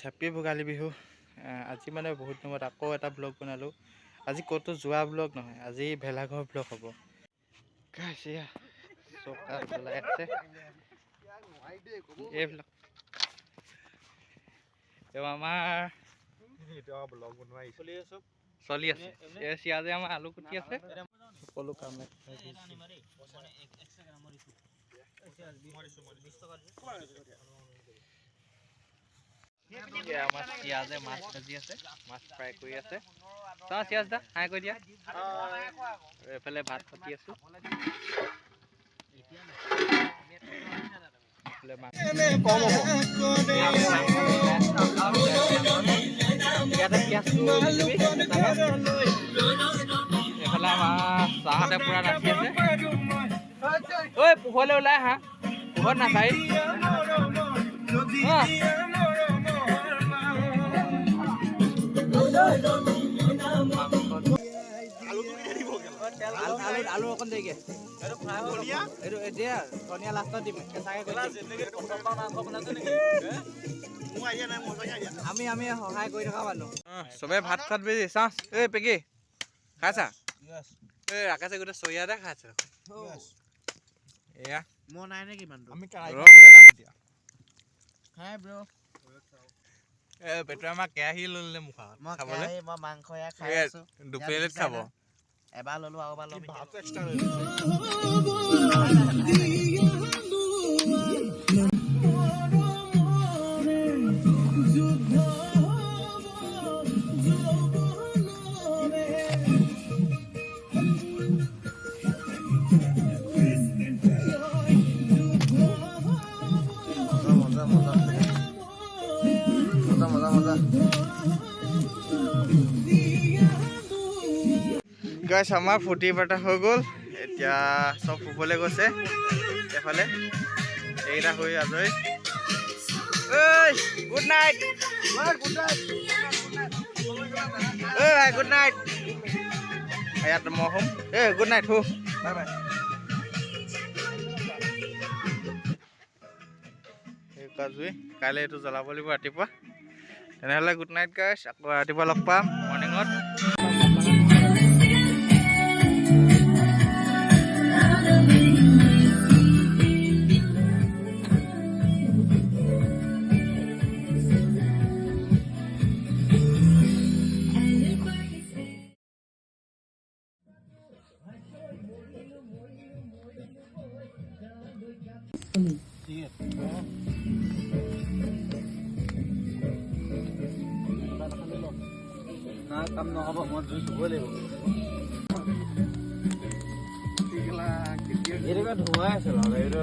Happy Bhogali Bihu. আজি মানে বহুত দিনত আকৌ এটা ব্লগ বনালোঁ। আজি ক'তো যোৱা ব্লগ নহয়, আজি ভেলাঘৰ ব্লগ হ'ব। চকা জ্বলাই আছে এইবিলাক। আমাৰ চলি আছে। চিয়াজে আমাৰ আলু কুটি আছে, সকলো কাম আমাৰ চিয়াজে মাছ ভাজি আছে, মাছ ফ্ৰাই কৰি আছে। চিয়াজ দা হাই কৰি দিয়া। এইফালে ভাত পাতি আছো। এইফালে আমাৰ চাহতে পুৰা নাচি আছে। ঐ পোহৰলৈ ওলাই আহা, পোহৰত নাচাই। আলু অকণ দেৰিকে ধনিয়া লাষ্টত দিম। আমি সহায় কৰি থকা মানুহ। চবে ভাত খোৱাত বেছি চাওঁ। এই পেকি খাইছা? এই ৰাকেশে গোটেই চৰিয়া দে খাইছে। এয়া মই নাই নেকি মানুহ? আমি খাই ব্ৰ। পেটুৱে আমাৰ কেৰাহী ললে মুখত খাবলৈ। মই মাংস খাই আছো। 2 প্লেট খাব। এবাৰ ললো আৰু এবাৰ ল'ম। ভাতটো এক্সট্ৰা লৈ লৈছে। গাইছ আমাৰ ফূৰ্তি ফাৰ্তা হৈ গ'ল। এতিয়া চব শুবলৈ গৈছে। এফালে এইকেইটা হৈ আজৰি। Good night. ভাই গুড নাইট। ইয়াত মই শুম। গুড নাইট শু। Bye bye. কাইলৈ এইটো জ্বলাব লাগিব ৰাতিপুৱা। তেনেহ'লে গুড নাইট গাইছ। আকৌ ৰাতিপুৱা লগ পাম মৰ্ণিঙত। কাম নহ'ব, মই জুই ধুবই লাগিব। ধোৱাই আছে এইটো